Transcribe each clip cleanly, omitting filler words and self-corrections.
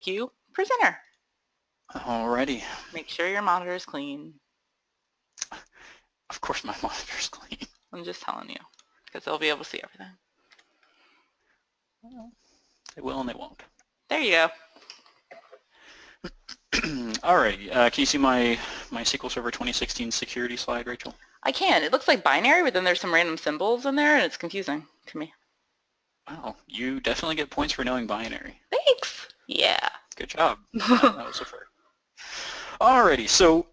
make you presenter. Alrighty. Make sure your monitor is clean. Of course my monitor's clean. I'm just telling you, because they'll be able to see everything. Well, they will and they won't. There you go. Alrighty, can you see my SQL Server 2016 security slide, Rachel? I can. It looks like binary, but then there's some random symbols in there, and it's confusing to me. Wow, you definitely get points for knowing binary. Thanks. Yeah. Good job. That was a first. Alrighty, so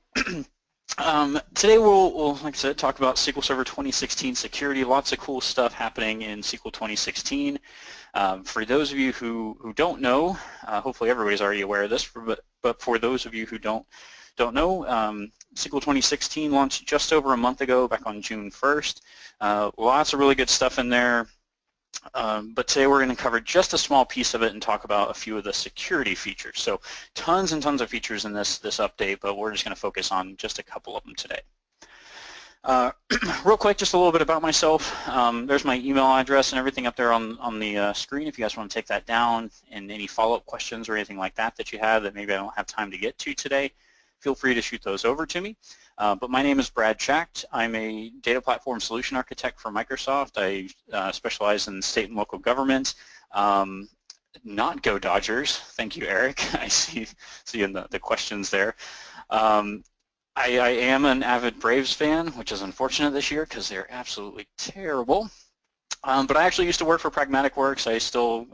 today we'll, like I said, talk about SQL Server 2016 security. Lots of cool stuff happening in SQL 2016. For those of you who don't know, hopefully everybody's already aware of this, but for those of you who don't know, SQL 2016 launched just over a month ago, back on June 1st. Lots of really good stuff in there. But today we're going to cover just a small piece of it and talk about a few of the security features. So tons and tons of features in this update, but we're just going to focus on just a couple of them today. Real quick, just a little bit about myself. There's my email address and everything up there on the screen if you guys want to take that down, and any follow-up questions or anything like that you have that maybe I don't have time to get to today, feel free to shoot those over to me. But my name is Brad Schacht. I'm a data platform solution architect for Microsoft. I specialize in state and local government. Not Go Dodgers. Thank you, Eric. I see in the questions there. I am an avid Braves fan, which is unfortunate this year because they're absolutely terrible. But I actually used to work for Pragmatic Works. I still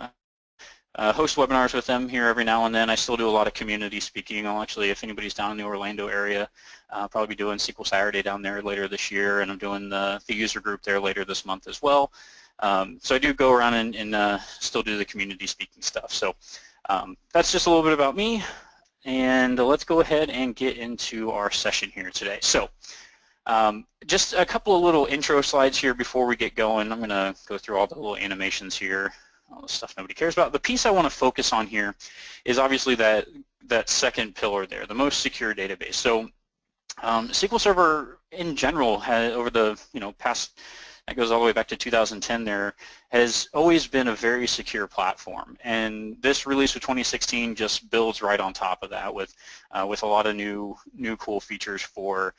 host webinars with them here every now and then. I still do a lot of community speaking. I'll actually, if anybody's down in the Orlando area, I'll probably be doing SQL Saturday down there later this year, and I'm doing the user group there later this month as well. So I do go around and still do the community speaking stuff. So that's just a little bit about me, and let's go ahead and get into our session here today. So just a couple of little intro slides here before we get going. I'm going to go through all the little animations here. All the stuff nobody cares about. The piece I want to focus on here is obviously that second pillar there, the most secure database. So SQL Server in general has, over the past, that goes all the way back to 2010 there, has always been a very secure platform. And this release of 2016 just builds right on top of that with a lot of new cool features for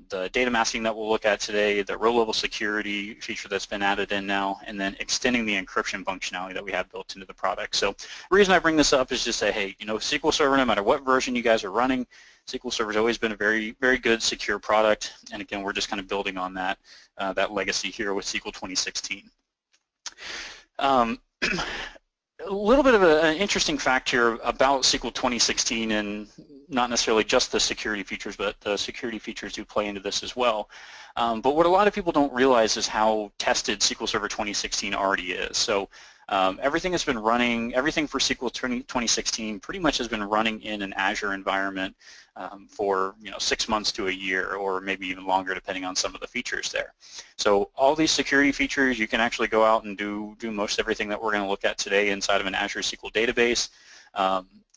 the data masking that we'll look at today, the RowLevel Security feature that's been added in now, and then extending the encryption functionality that we have built into the product. So the reason I bring this up is just say, hey, SQL Server, no matter what version you guys are running, SQL Server has always been a very, very good secure product. And again, we're just kind of building on that legacy here with SQL 2016. A little bit of an interesting fact here about SQL 2016, and not necessarily just the security features, but the security features do play into this as well. But what a lot of people don't realize is how tested SQL Server 2016 already is. So everything has been running, everything for SQL 2016 pretty much has been running in an Azure environment for 6 months to a year, or maybe even longer depending on some of the features there. So all these security features, you can actually go out and do most everything that we're going to look at today inside of an Azure SQL database.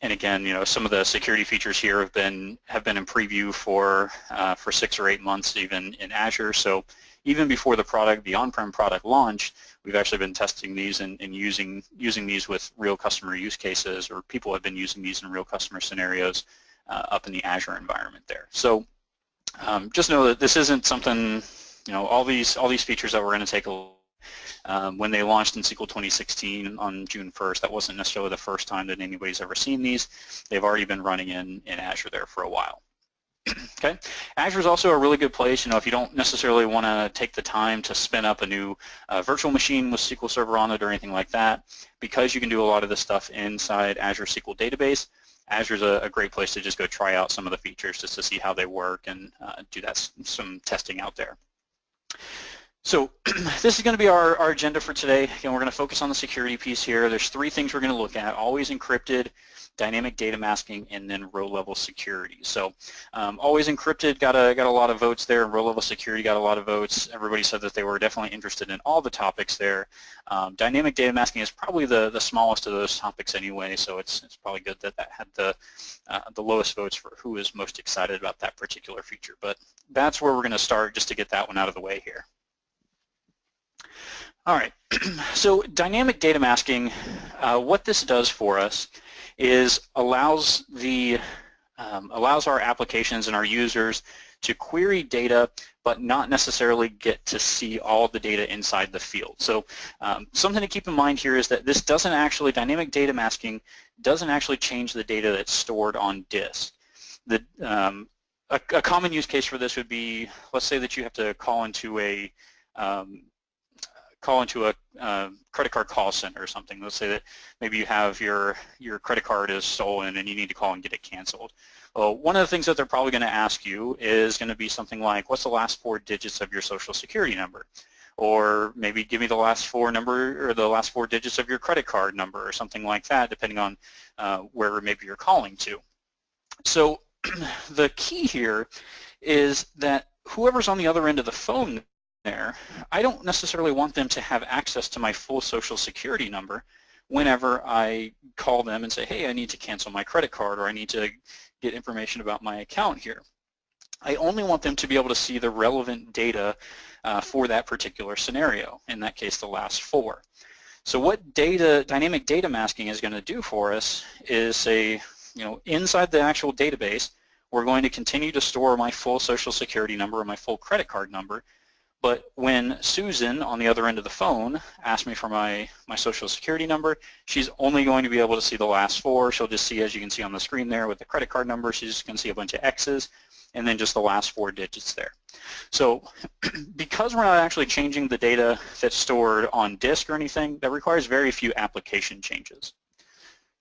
And again, some of the security features here have been in preview for 6 or 8 months even in Azure. So even before the on-prem product launched, we've actually been testing these and using these with real customer use cases, or people have been using these in real customer scenarios up in the Azure environment there. So just know that this isn't something, all these features that we're going to take a look at, when they launched in SQL 2016 on June 1st, that wasn't necessarily the first time that anybody's ever seen these. They've already been running in Azure there for a while. Okay, Azure is also a really good place, if you don't necessarily want to take the time to spin up a new virtual machine with SQL Server on it or anything like that, because you can do a lot of this stuff inside Azure SQL Database. Azure is a great place to just go try out some of the features just to see how they work and do some testing out there. So this is going to be our agenda for today. Again, we're going to focus on the security piece here. There's 3 things we're going to look at: always encrypted, dynamic data masking, and then row-level security. So always encrypted got a lot of votes there, and row-level security got a lot of votes. Everybody said that they were definitely interested in all the topics there. Dynamic data masking is probably the smallest of those topics anyway, so it's probably good that had the lowest votes for who is most excited about that particular feature. But that's where we're going to start, just to get that one out of the way here. All right, so dynamic data masking, what this does for us is allows our applications and our users to query data but not necessarily get to see all the data inside the field. So something to keep in mind here is that this doesn't actually, dynamic data masking doesn't actually change the data that's stored on disk. A common use case for this would be, let's say that you have to call into a credit card call center or something. Let's say that maybe you have your credit card is stolen and you need to call and get it canceled. Well, one of the things that they're probably going to ask you is going to be something like, what's the last 4 digits of your social security number? Or maybe give me the last 4 digits of your credit card number or something like that, depending on where maybe you're calling to. So the key here is that whoever's on the other end of the phone there, I don't necessarily want them to have access to my full social security number whenever I call them and say, hey, I need to cancel my credit card, or I need to get information about my account here. I only want them to be able to see the relevant data for that particular scenario, in that case the last 4. So what dynamic data masking is going to do for us is say, inside the actual database, we're going to continue to store my full social security number or my full credit card number, but when Susan on the other end of the phone asks me for my social security number, she's only going to be able to see the last 4. She'll just see, as you can see on the screen there with the credit card number, she's just going to see a bunch of X's and then just the last 4 digits there. So because we're not actually changing the data that's stored on disk or anything, that requires very few application changes.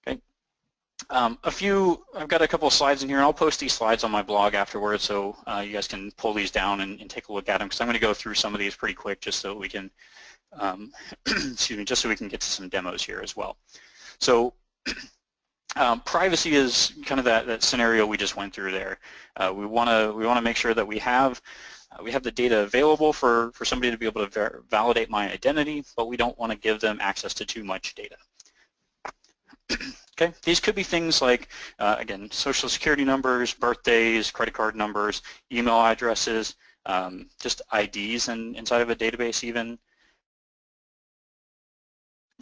Okay. I've got a couple of slides in here, and I'll post these slides on my blog afterwards, so you guys can pull these down and take a look at them, because I'm going to go through some of these pretty quick just so we can, excuse me, just so we can get to some demos here as well. So privacy is kind of that scenario we just went through there. We want to make sure that we have the data available for somebody to be able to validate my identity, but we don't want to give them access to too much data. Okay, these could be things like, again, social security numbers, birthdays, credit card numbers, email addresses, just IDs inside of a database even.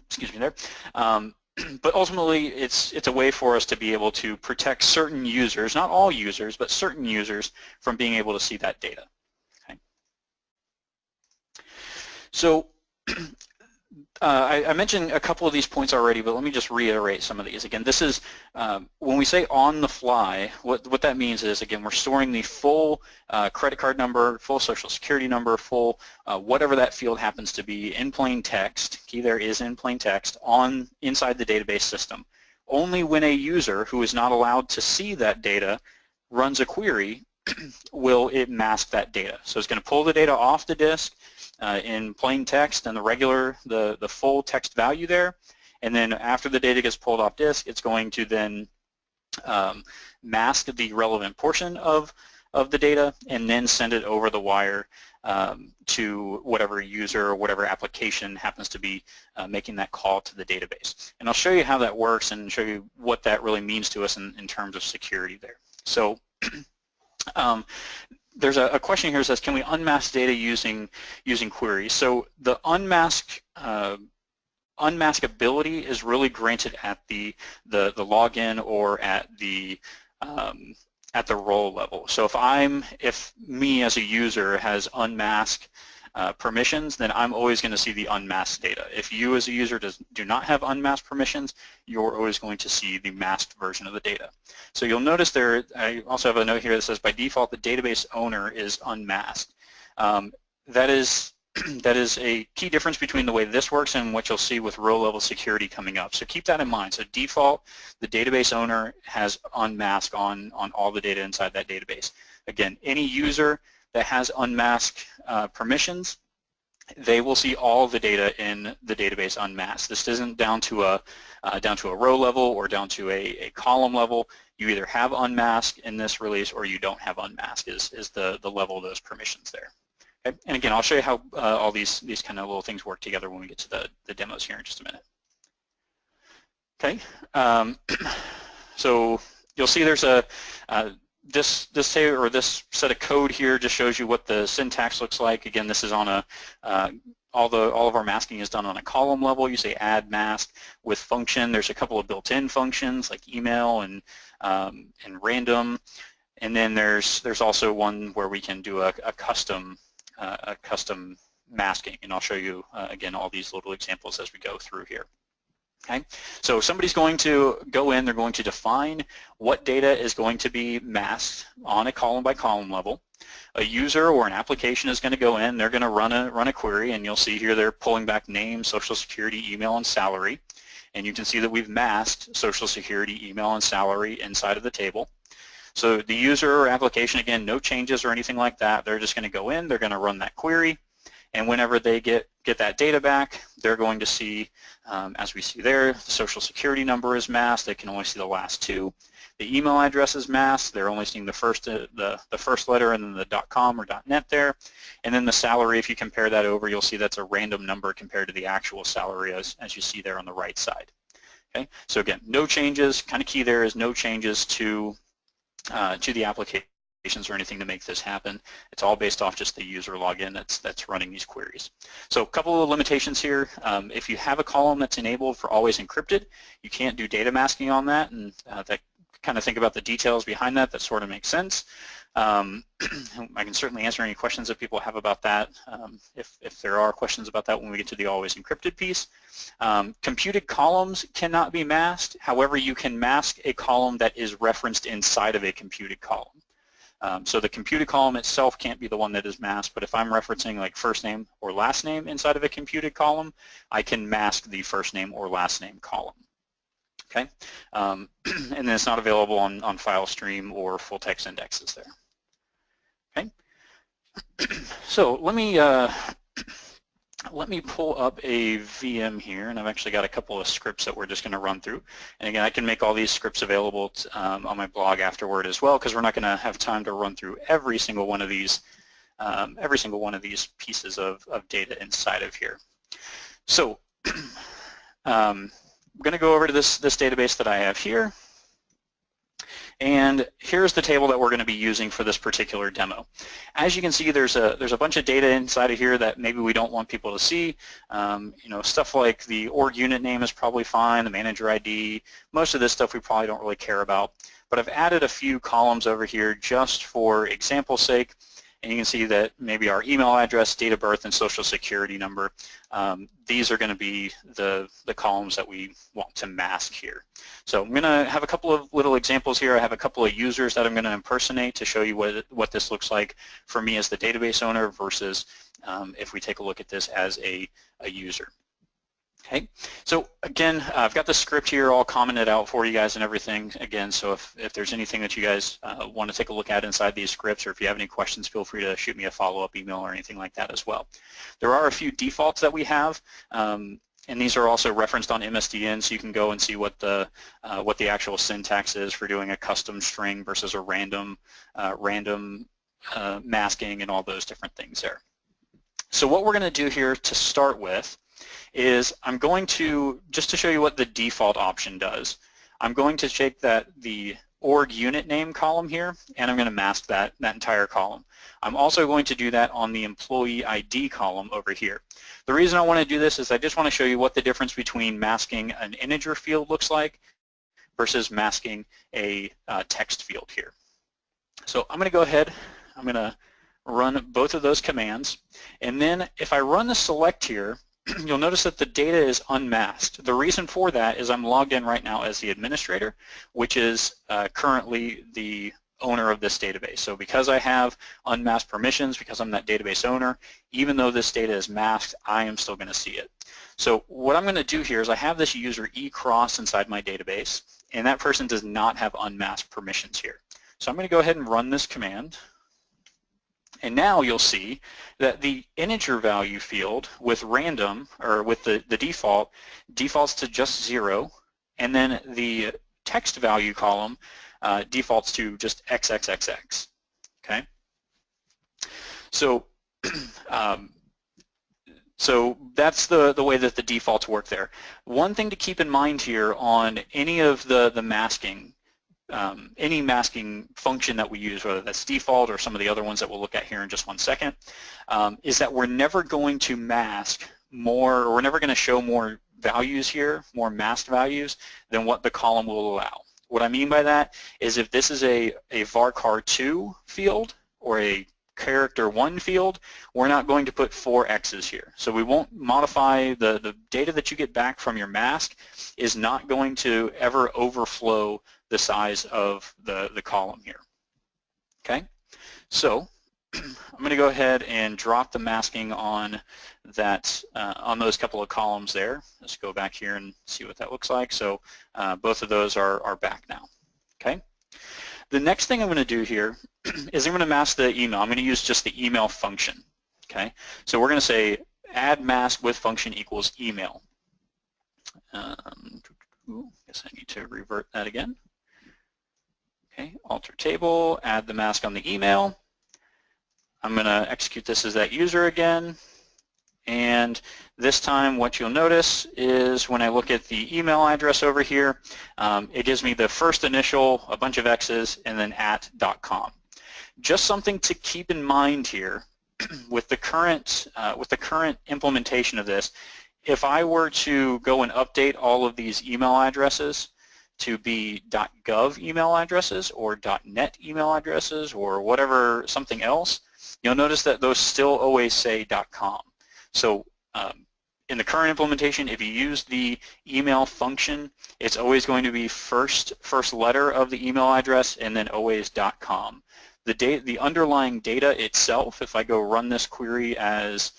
Excuse me there. But ultimately, it's a way for us to be able to protect certain users, not all users, but certain users from being able to see that data. Okay. So I mentioned a couple of these points already, but let me just reiterate some of these. Again, this is, when we say on the fly, what that means is, again, we're storing the full credit card number, full social security number, full whatever that field happens to be in plain text, key there is in plain text, inside the database system. Only when a user who is not allowed to see that data runs a query will it mask that data. So it's going to pull the data off the disk in plain text and the full text value there, and then after the data gets pulled off disk, it's going to then mask the relevant portion of the data and then send it over the wire to whatever user or whatever application happens to be making that call to the database. And I'll show you how that works and show you what that really means to us in terms of security there. So there's a question here that says, can we unmask data using queries? So the unmaskability is really granted at the login or at the role level. So if me as a user has unmasked permissions, then I'm always going to see the unmasked data. If you as a user do not have unmasked permissions, you're always going to see the masked version of the data. So you'll notice there, I also have a note here that says by default the database owner is unmasked. That is a key difference between the way this works and what you'll see with RowLevel Security coming up. So keep that in mind. So default, the database owner has unmask on all the data inside that database. Again, any user that has unmasked permissions, they will see all the data in the database unmasked. This isn't down to a row level or down to a column level. You either have unmasked in this release or you don't have unmasked is the level of those permissions there. Okay? And again, I'll show you how all these kind of little things work together when we get to the demos here in just a minute. Okay, so you'll see there's this set of code here just shows you what the syntax looks like. Again, this is on a all of our masking is done on a column level. You say add mask with function. There's a couple of built-in functions like email and random, and then there's also one where we can do a custom masking, and I'll show you again all these little examples as we go through here. Okay, so somebody's going to go in, they're going to define what data is going to be masked on a column by column level. A user or an application is going to go in, they're going to run a query, and you'll see here they're pulling back name, social security, email, and salary. And you can see that we've masked social security, email, and salary inside of the table. So the user or application, again, no changes or anything like that. They're just going to go in, they're going to run that query, and whenever they get that data back, they're going to see, as we see there, the social security number is masked. They can only see the last two. The email address is masked. They're only seeing the first letter and then the .com or .net there. And then the salary, if you compare that over, you'll see that's a random number compared to the actual salary as you see there on the right side. Okay, so again, no changes. Kind of key there is no changes to the applications or anything to make this happen. It's all based off just the user login that's running these queries. So a couple of limitations here. If you have a column that's enabled for always encrypted, you can't do data masking on that, and that kind of think about the details behind that sort of makes sense. I can certainly answer any questions that people have about that, if there are questions about that when we get to the always encrypted piece. Computed columns cannot be masked. However, you can mask a column that is referenced inside of a computed column. So the computed column itself can't be the one that is masked, but if I'm referencing like first name or last name inside of a computed column, I can mask the first name or last name column. Okay, and then it's not available on file stream or full text indexes there. Okay, so let me pull up a VM here, and I've actually got a couple of scripts that we're just going to run through. And again, I can make all these scripts available on my blog afterward as well, because we're not going to have time to run through every single one of these pieces of data inside of here. So I'm going to go over to this database that I have here. And here's the table that we're going to be using for this particular demo. As you can see, there's a bunch of data inside of here that maybe we don't want people to see. You know, stuff like the org unit name is probably fine, the manager ID. Most of this stuff we probably don't really care about. But I've added a few columns over here just for example's sake. And you can see that maybe our email address, date of birth, and social security number, these are going to be the columns that we want to mask here. So I'm going to have a couple of little examples here. I have a couple of users that I'm going to impersonate to show you what this looks like for me as the database owner versus if we take a look at this as a user. Okay, so again, I've got the script here all commented out for you guys and everything. Again, so if there's anything that you guys want to take a look at inside these scripts, or if you have any questions, feel free to shoot me a follow-up email or anything like that as well. There are a few defaults that we have, and these are also referenced on MSDN, so you can go and see what the actual syntax is for doing a custom string versus a random masking and all those different things there. So what we're going to do here to start with is I'm going to, just to show you what the default option does, I'm going to take the org unit name column here, and I'm going to mask that entire column. I'm also going to do that on the employee ID column over here. The reason I want to do this is I just want to show you what the difference between masking an integer field looks like versus masking a text field here. So I'm going to go ahead, I'm going to run both of those commands, and then if I run the select here, you'll notice that the data is unmasked. The reason for that is I'm logged in right now as the administrator, which is currently the owner of this database. So because I have unmasked permissions, because I'm that database owner, even though this data is masked, I am still going to see it. So what I'm going to do here is I have this user eCross inside my database, and that person does not have unmasked permissions here. So I'm going to go ahead and run this command. And now you'll see that the integer value field with random, or with the default, defaults to just 0, and then the text value column defaults to just XXXX. Okay? So so that's the way that the defaults work there. One thing to keep in mind here on any of the masking, masking function that we use, whether that's default or some of the other ones that we'll look at here in just one second, is that we're never going to mask more, or we're never going to show more values here, more masked values, than what the column will allow. What I mean by that is if this is a varchar2 field or a character1 field, we're not going to put 4 X's here. So we won't modify the data that you get back from your mask is not going to ever overflow the size of the column here. Okay, so I'm going to go ahead and drop the masking on that on those couple of columns there. Let's go back here and see what that looks like. So both of those are back now. Okay. The next thing I'm going to do here is I'm going to mask the email. I'm going to use just the email function. Okay. So we're going to say add mask with function equals email. Guess I need to revert that again. Okay. Alter table, add the mask on the email. I'm going to execute this as that user again, and this time what you'll notice is when I look at the email address over here, it gives me the first initial, a bunch of X's, and then @.com. Just something to keep in mind here with the current implementation of this. If I were to go and update all of these email addresses to be .gov email addresses or .net email addresses or whatever, something else, you'll notice that those still always say .com. So in the current implementation, if you use the email function, it's always going to be first letter of the email address and then always .com. The underlying data itself, if I go run this query as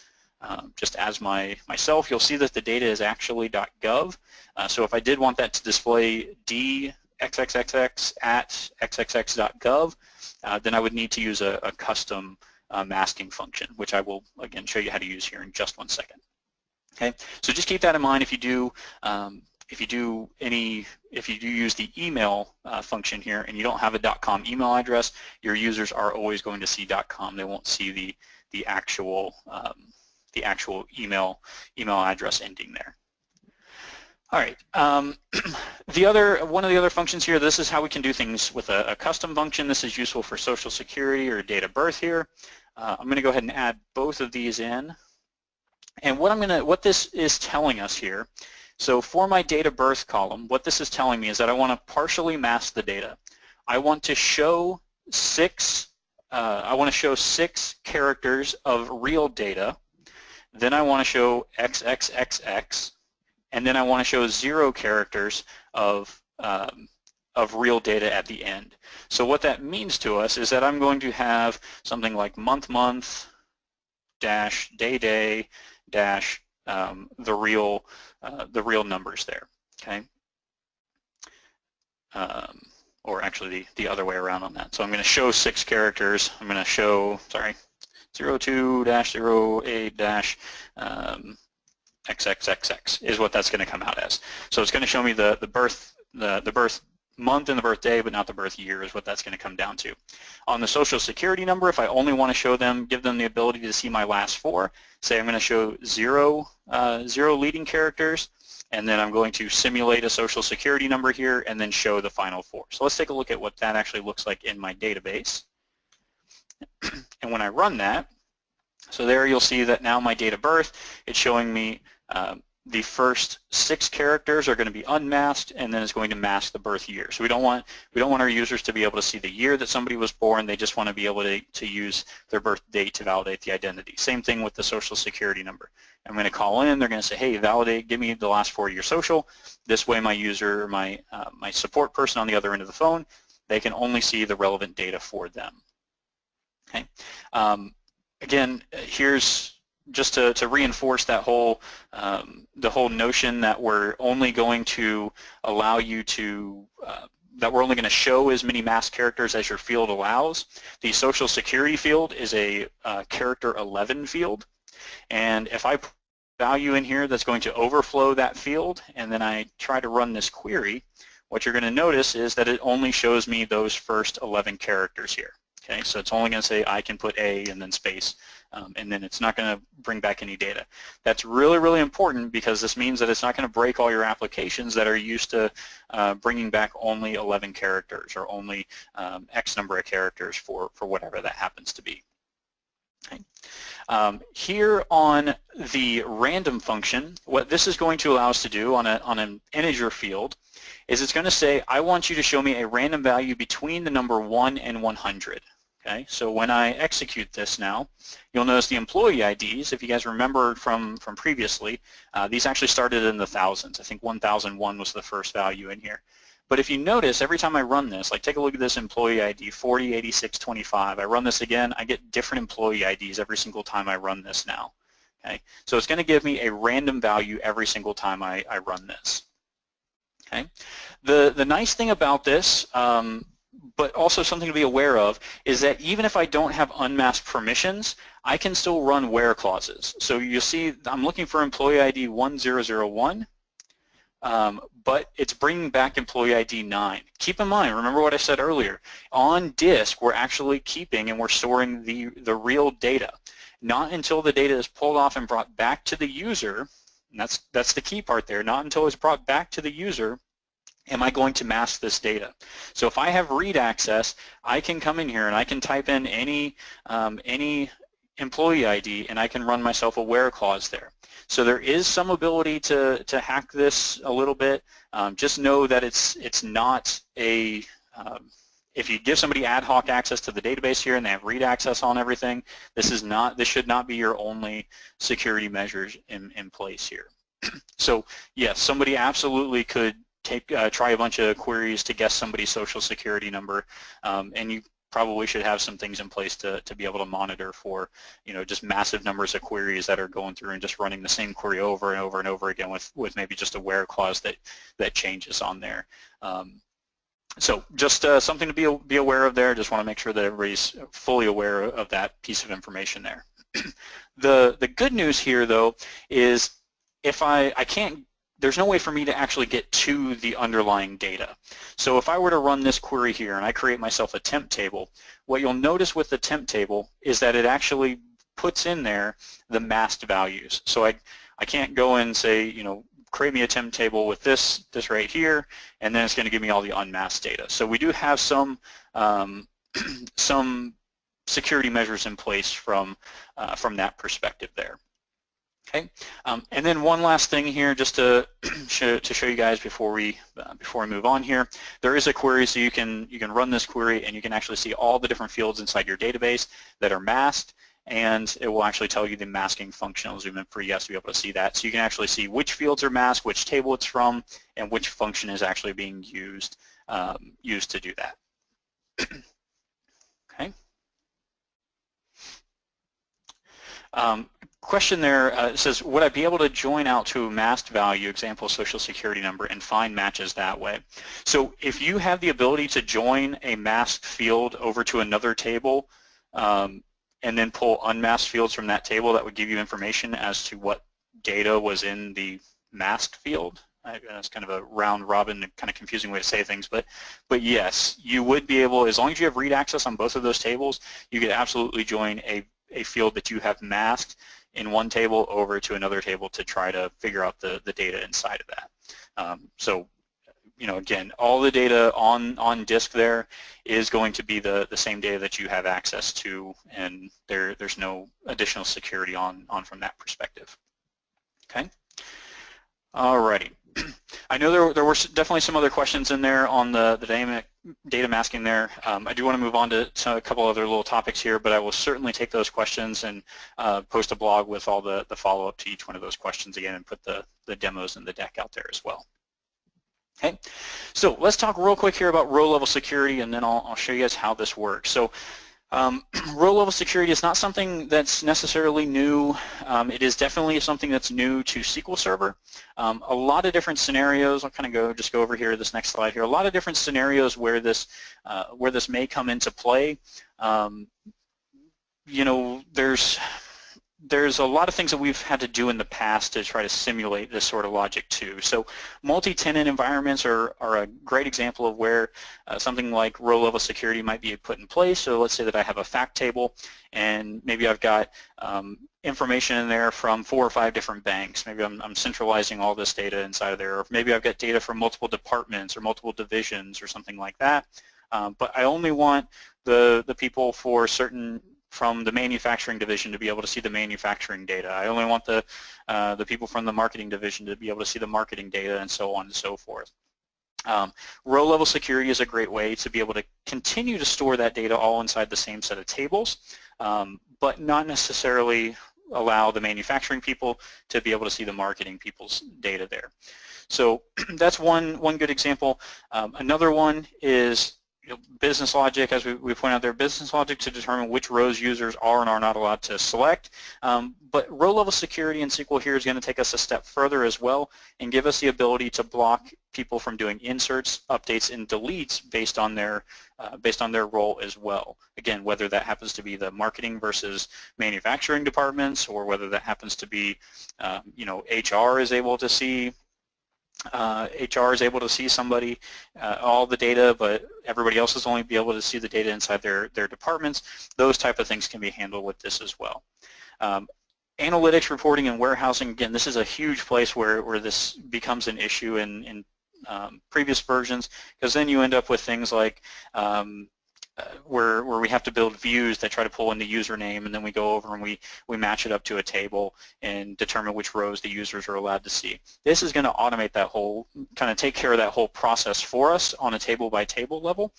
just as myself, you'll see that the data is actually .gov. So if I did want that to display dxxxx at xxx.gov, then I would need to use a custom masking function, which I will again show you how to use here in just one second. Okay, so just keep that in mind if you do use the email function here and you don't have a .com email address, your users are always going to see .com. They won't see the actual email address ending there. All right. One of the other functions here, this is how we can do things with a custom function. This is useful for Social Security or date of birth here. I'm going to go ahead and add both of these in. And what this is telling us here, so for my date of birth column, what this is telling me is that I want to partially mask the data. I want to show six characters of real data. Then I want to show XXXX. And then I want to show 0 characters of real data at the end. So what that means to us is that I'm going to have something like month dash day dash the real numbers there. Okay. Or actually the other way around on that. So I'm going to show 6 characters. I'm going to show 02-08- XXXX is what that's going to come out as. So it's going to show me the birth month and the birth day, but not the birth year is what that's going to come down to. On the Social Security number, if I only want to show them, give them the ability to see my last 4, say I'm going to show 0 leading characters, and then I'm going to simulate a Social Security number here and then show the final 4. So let's take a look at what that actually looks like in my database. And when I run that, so there you'll see that now my date of birth, it's showing me the first 6 characters are going to be unmasked, and then it's going to mask the birth year. So we don't want our users to be able to see the year that somebody was born. They just want to be able to use their birth date to validate the identity. Same thing with the Social Security number. I'm going to call in. They're going to say, hey, validate, give me the last 4 of your social. This way my user, my support person on the other end of the phone, they can only see the relevant data for them. Okay. Again, here's just to reinforce that whole the whole notion that we're only going to allow you to that we're only going to show as many masked characters as your field allows. The Social Security field is a character 11 field, and if I put a value in here that's going to overflow that field, and then I try to run this query, what you're going to notice is that it only shows me those first 11 characters here. Okay, so it's only going to say I can put A and then space, and then it's not going to bring back any data. That's really, really important because this means that it's not going to break all your applications that are used to bringing back only 11 characters or only X number of characters for whatever that happens to be. Okay. Here on the random function, what this is going to allow us to do on an integer field is it's going to say, I want you to show me a random value between the number 1 and 100. Okay, so when I execute this now, you'll notice the employee IDs, if you guys remember from previously, these actually started in the thousands. I think 1001 was the first value in here. But if you notice, every time I run this, like take a look at this employee ID, 40, 86, 25, I run this again, I get different employee IDs every single time I run this now. Okay, so it's going to give me a random value every single time I run this. Okay, the nice thing about this, but also something to be aware of, is that even if I don't have unmasked permissions, I can still run where clauses. So you see I'm looking for employee ID 1001, but it's bringing back employee ID 9. Keep in mind, remember what I said earlier, on disk we're actually keeping and we're storing the real data. Not until the data is pulled off and brought back to the user, and that's the key part there, not until it's brought back to the user am I going to mask this data. So if I have read access, I can come in here and I can type in any employee ID and I can run myself a where clause there. So there is some ability to hack this a little bit. Just know that it's not a, if you give somebody ad hoc access to the database here and they have read access on everything, this should not be your only security measures in place here. So yes, somebody absolutely could try a bunch of queries to guess somebody's social security number, and you probably should have some things in place to be able to monitor for, just massive numbers of queries that are going through and just running the same query over and over and over again with maybe just a where clause that changes on there. So just something to be aware of there. Just want to make sure that everybody's fully aware of that piece of information there. The good news here though is if I can't, there's no way for me to actually get to the underlying data. So if I were to run this query here and I create myself a temp table, what you'll notice with the temp table is that it actually puts in there the masked values. So I can't go and say, create me a temp table with this right here, and then it's going to give me all the unmasked data. So we do have some security measures in place from that perspective there. Okay, and then one last thing here, just to show you guys before we move on here. There is a query, so you can run this query, and you can actually see all the different fields inside your database that are masked, and it will actually tell you the masking function. I'll zoom in for you guys to be able to see that. So you can actually see which fields are masked, which table it's from, and which function is actually being used to do that. Okay. Question there says, would I be able to join out to a masked value, example social security number, and find matches that way? So if you have the ability to join a masked field over to another table and then pull unmasked fields from that table, that would give you information as to what data was in the masked field. That's kind of a round robin and kind of confusing way to say things, but yes, you would be able, as long as you have read access on both of those tables, you could absolutely join a field that you have masked in one table over to another table to try to figure out the data inside of that. So, again, all the data on disk there is going to be the same data that you have access to, and there's no additional security on from that perspective. Okay. Alrighty. I know there were definitely some other questions in there on the data masking there. I do want to move on to a couple other little topics here, but I will certainly take those questions and post a blog with all the follow-up to each one of those questions again and put the demos in the deck out there as well. Okay, so let's talk real quick here about RowLevel Security, and then I'll show you guys how this works. So RowLevel Security is not something that's necessarily new. It is definitely something that's new to SQL Server. A lot of different scenarios, I'll kind of just go over here, this next slide here, a lot of different scenarios where this may come into play. There's there's a lot of things that we've had to do in the past to try to simulate this sort of logic too. So multi-tenant environments are a great example of where something like RowLevel Security might be put in place. So let's say that I have a fact table and maybe I've got information in there from 4 or 5 different banks. Maybe I'm centralizing all this data inside of there, or maybe I've got data from multiple departments or multiple divisions or something like that. But I only want the people from the manufacturing division to be able to see the manufacturing data. I only want the people from the marketing division to be able to see the marketing data, and so on and so forth. Row-level security is a great way to be able to continue to store that data all inside the same set of tables, but not necessarily allow the manufacturing people to be able to see the marketing people's data there. So that's one good example. Another one is business logic, as we point out there, business logic to determine which rows users are and are not allowed to select. But row-level security in SQL here is going to take us a step further as well and give us the ability to block people from doing inserts, updates, and deletes based on their role as well. Again, whether that happens to be the marketing versus manufacturing departments, or whether that happens to be, HR is able to see. HR is able to see somebody, all the data, but everybody else is only be able to see the data inside their departments. Those type of things can be handled with this as well. Analytics, reporting, and warehousing, again, this is a huge place where this becomes an issue in previous versions, because then you end up with things like where we have to build views that try to pull in the username, and then we go over and we match it up to a table and determine which rows the users are allowed to see. This is going to automate that whole, kind of take care of that whole process for us on a table by table level.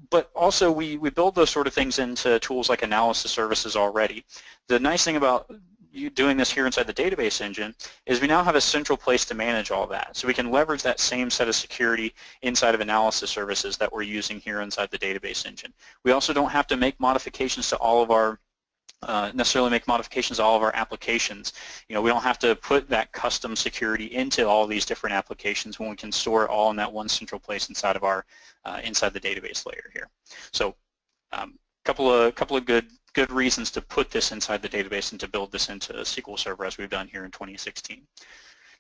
But also we build those sort of things into tools like analysis services already. The nice thing about you doing this here inside the database engine is we now have a central place to manage all that. So we can leverage that same set of security inside of analysis services that we're using here inside the database engine. We also don't have to make modifications to all of our necessarily make modifications to all of our applications. We don't have to put that custom security into all these different applications when we can store it all in that one central place inside of our inside the database layer here. So couple of good reasons to put this inside the database and to build this into SQL Server as we've done here in 2016.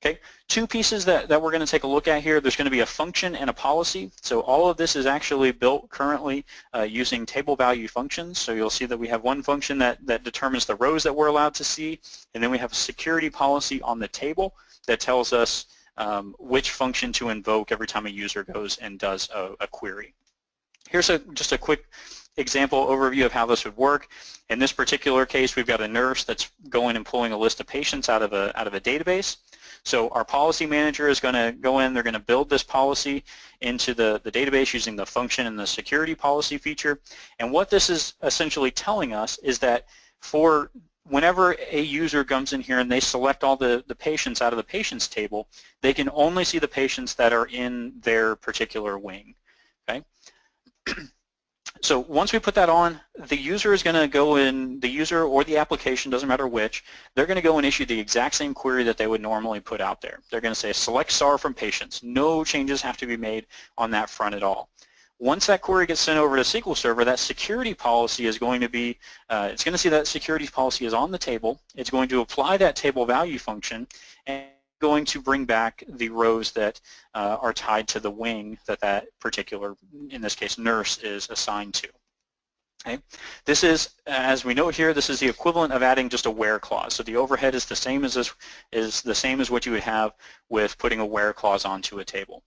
Okay, 2 pieces that we're going to take a look at here. There's going to be a function and a policy. So all of this is actually built currently using table value functions. So you'll see that we have one function that determines the rows that we're allowed to see, and then we have a security policy on the table that tells us which function to invoke every time a user goes and does a query. Here's just a quick example overview of how this would work. In this particular case, we've got a nurse that's going and pulling a list of patients out of a database. So our policy manager is going to go in, they're going to build this policy into the database using the function and the security policy feature. And what this is essentially telling us is that for whenever a user comes in here and they select all the patients out of the patients table, they can only see the patients that are in their particular wing. Okay. So once we put that on, the user is going to go in, the user or the application, doesn't matter which, they're going to go and issue the exact same query that they would normally put out there. They're going to say select SAR from patients. No changes have to be made on that front at all. Once that query gets sent over to SQL Server, that security policy is going to be, it's going to see that security policy is on the table. It's going to apply that table value function and going to bring back the rows that are tied to the wing that particular, in this case, nurse is assigned to. Okay. This is, as we note here, this is the equivalent of adding just a where clause. So the overhead is the same as what you would have with putting a where clause onto a table.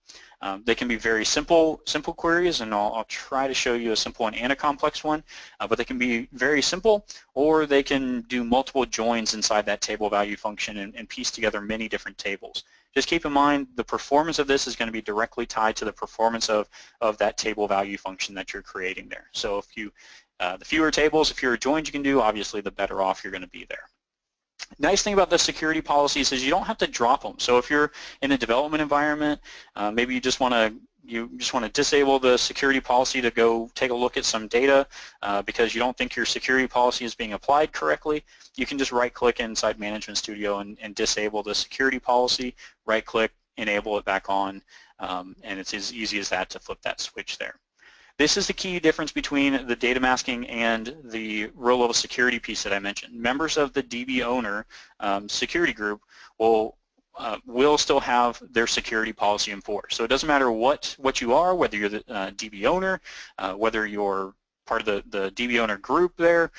They can be very simple queries, and I'll try to show you a simple one and a complex one, but they can be very simple, or they can do multiple joins inside that table value function and piece together many different tables. Just keep in mind the performance of this is going to be directly tied to the performance of that table value function that you're creating there. So if you, the fewer tables, the fewer joins you can do, obviously the better off you're going to be there. Nice thing about the security policies is you don't have to drop them. So if you're in a development environment, maybe you just want to disable the security policy to go take a look at some data because you don't think your security policy is being applied correctly. You can just right-click inside Management Studio and disable the security policy, right-click, enable it back on, and it's as easy as that to flip that switch there. This is the key difference between the data masking and the row-level security piece that I mentioned. Members of the DB owner security group will still have their security policy enforced. So it doesn't matter what you are, whether you're the DB owner, whether you're part of the DB owner group there,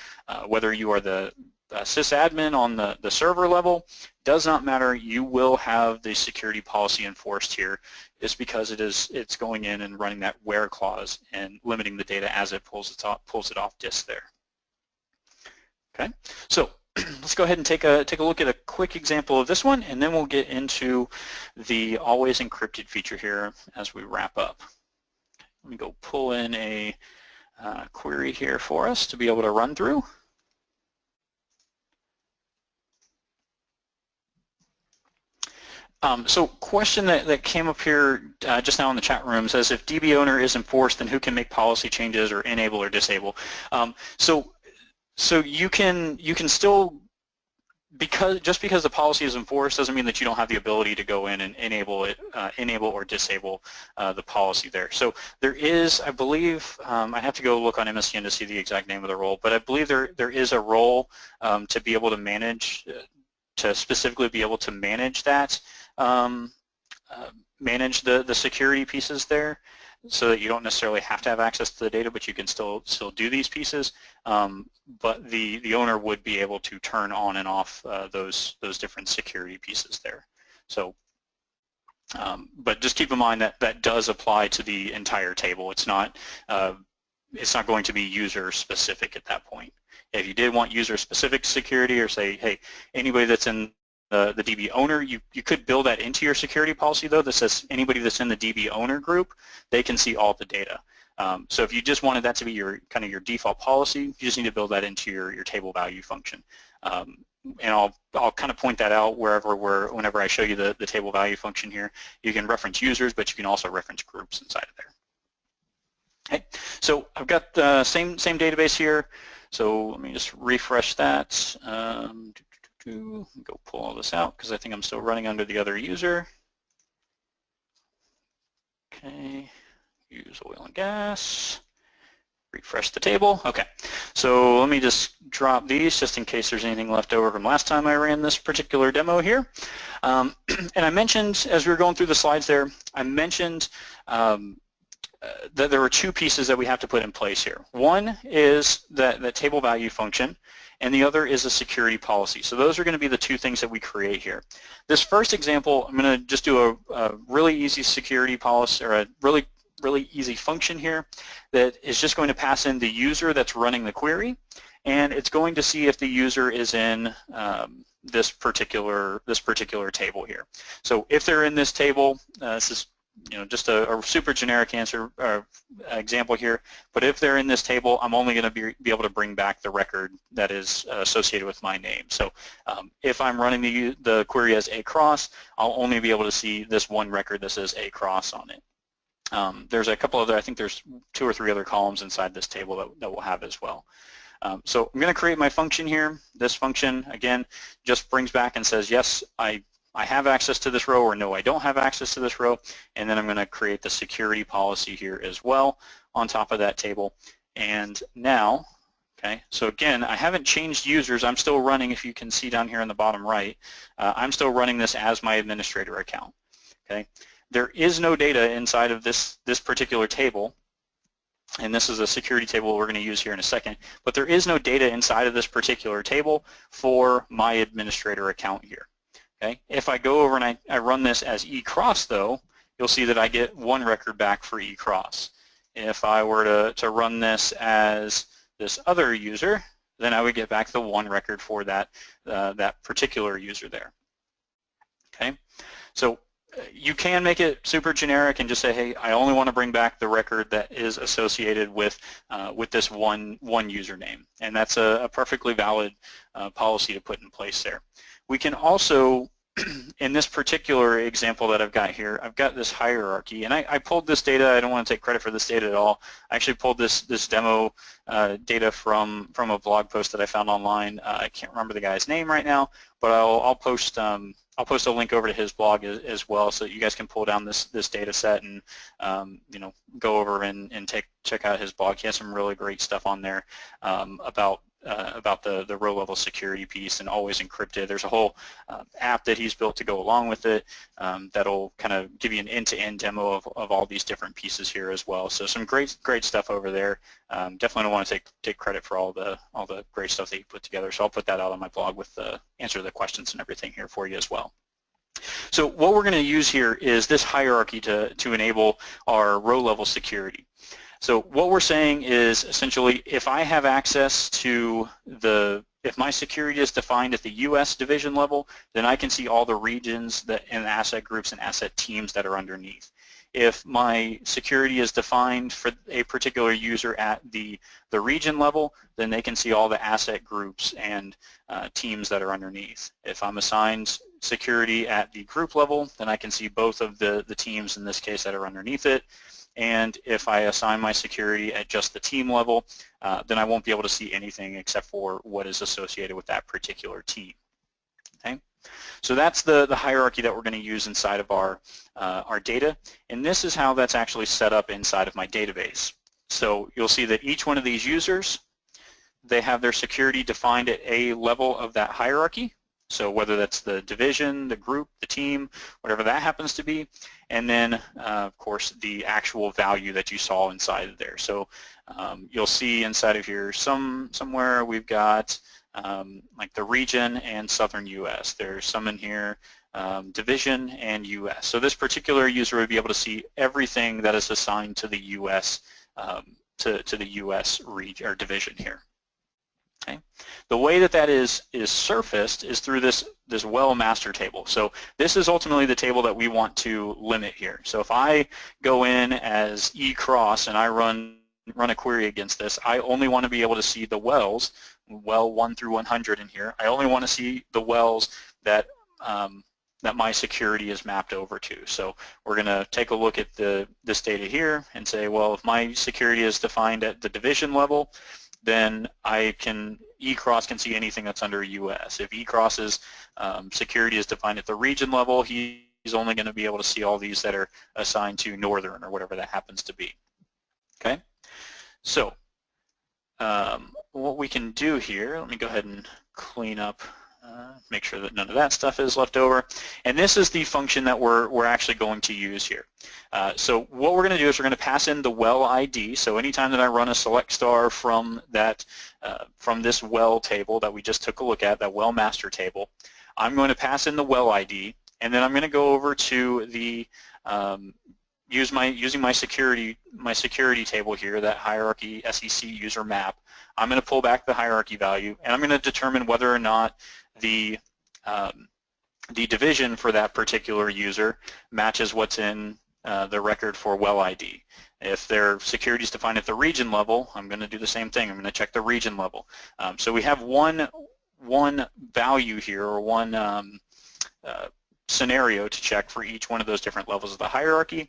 whether you are the sysadmin on the server level, does not matter. You will have the security policy enforced here. It's because it's going in and running that where clause and limiting the data as it pulls it off disk there. Okay, so let's go ahead and take a look at a quick example of this one, and then we'll get into the always encrypted feature here as we wrap up. Let me go pull in a query here for us to be able to run through. So question that came up here just now in the chat room says, if DB owner is enforced, then who can make policy changes or enable or disable? So you can still, just because the policy is enforced doesn't mean that you don't have the ability to go in and enable or disable the policy there. So there is, I believe, I have to go look on MSDN to see the exact name of the role, but I believe there is a role to be able to manage, to specifically be able to manage that, manage the security pieces there, so that you don't necessarily have to have access to the data, but you can still do these pieces. But the owner would be able to turn on and off those different security pieces there. So, but just keep in mind that that does apply to the entire table. It's not going to be user specific at that point. If you did want user specific security, or say, hey, anybody that's in the DB owner, you could build that into your security policy though, that says anybody that's in the DB owner group, they can see all the data. So if you just wanted that to be your kind of your default policy, you just need to build that into your table value function. And I'll kind of point that out whenever I show you the table value function here. You can reference users, but you can also reference groups inside of there. Okay, so I've got the same database here. So let me just refresh that. Go pull all this out because I think I'm still running under the other user. Okay, use oil and gas. Refresh the table. Okay, so let me just drop these just in case there's anything left over from last time I ran this particular demo here. And I mentioned, as we were going through the slides there, I mentioned that there are two pieces that we have to put in place here. One is that table value function, and the other is a security policy. So those are going to be the two things that we create here. This first example, I'm going to just do a really easy security policy, or a really easy function here that is just going to pass in the user that's running the query, and it's going to see if the user is in this particular table here. So if they're in this table, this is just a super generic answer example here, but if they're in this table, I'm only going to be able to bring back the record that is associated with my name. So if I'm running the query as across, I'll only be able to see this one record that says across on it. There's a couple other, I think there's 2 or 3 other columns inside this table that we'll have as well. So I'm going to create my function here. This function, again, just brings back and says, yes, I have access to this row, or no, I don't have access to this row, and then I'm going to create the security policy here as well on top of that table. And now, okay, so again, I haven't changed users. I'm still running, if you can see down here in the bottom right, I'm still running this as my administrator account. Okay, there is no data inside of this particular table, and this is a security table we're going to use here in a second, but there is no data inside of this particular table for my administrator account here. Okay. If I go over and I run this as ecross though, you'll see that I get one record back for ecross. If I were to run this as this other user, then I would get back the one record for that particular user there. Okay. So you can make it super generic and just say, hey, I only want to bring back the record that is associated with this one username, and that's a perfectly valid policy to put in place there. We can also in this particular example that I've got here, I've got this hierarchy, and I pulled this data. I don't want to take credit for this data at all. I actually pulled this demo data from a blog post that I found online. I can't remember the guy's name right now, but I'll post a link over to his blog as well, so that you guys can pull down this data set and you know, go over and check out his blog. He has some really great stuff on there about the RowLevel security piece and always encrypted. There's a whole app that he's built to go along with it that'll kind of give you an end-to-end demo of all these different pieces here as well. So some great stuff over there. Definitely don't want to take credit for all the great stuff that he put together. So I'll put that out on my blog with the answer to the questions and everything here for you as well. So what we're going to use here is this hierarchy to enable our RowLevel security. So what we're saying is essentially, if I have access to if my security is defined at the US division level, then I can see all the regions and asset groups and asset teams that are underneath. If my security is defined for a particular user at the region level, then they can see all the asset groups and teams that are underneath. If I'm assigned security at the group level, then I can see both of the teams in this case that are underneath it. And if I assign my security at just the team level, then I won't be able to see anything except for what is associated with that particular team. Okay? So that's the hierarchy that we're going to use inside of our data, and this is how that's actually set up inside of my database. So you'll see that each one of these users, they have their security defined at a level of that hierarchy. So whether that's the division, the group, the team, whatever that happens to be, and then of course the actual value that you saw inside of there. So you'll see inside of here somewhere we've got like the region and southern US. There's some in here, division and US. So this particular user would be able to see everything that is assigned to the US to the US region or division here. Okay. The way that is surfaced is through this well master table. So this is ultimately the table that we want to limit here. So if I go in as ecross and I run a query against this, I only want to be able to see the wells, well 1 through 100 in here. I only want to see the wells that that my security is mapped over to. So we're going to take a look at this data here and say, well, if my security is defined at the division level, then ecross can see anything that's under US. If ecross's security is defined at the region level, he's only going to be able to see all these that are assigned to northern or whatever that happens to be. Okay, so what we can do here, let me go ahead and clean up, make sure that none of that stuff is left over. And this is the function that we're actually going to use here. So what we're going to do is we're going to pass in the well ID. So anytime that I run a select star from this well table that we just took a look at, that well master table, I'm going to pass in the well ID, and then I'm going to go over to the using my security table here, that hierarchy SEC user map. I'm going to pull back the hierarchy value, and I'm going to determine whether or not the division for that particular user matches what's in the record for well ID. If their security is defined at the region level, I'm going to do the same thing. I'm going to check the region level. So we have one value here, or one scenario to check for each one of those different levels of the hierarchy.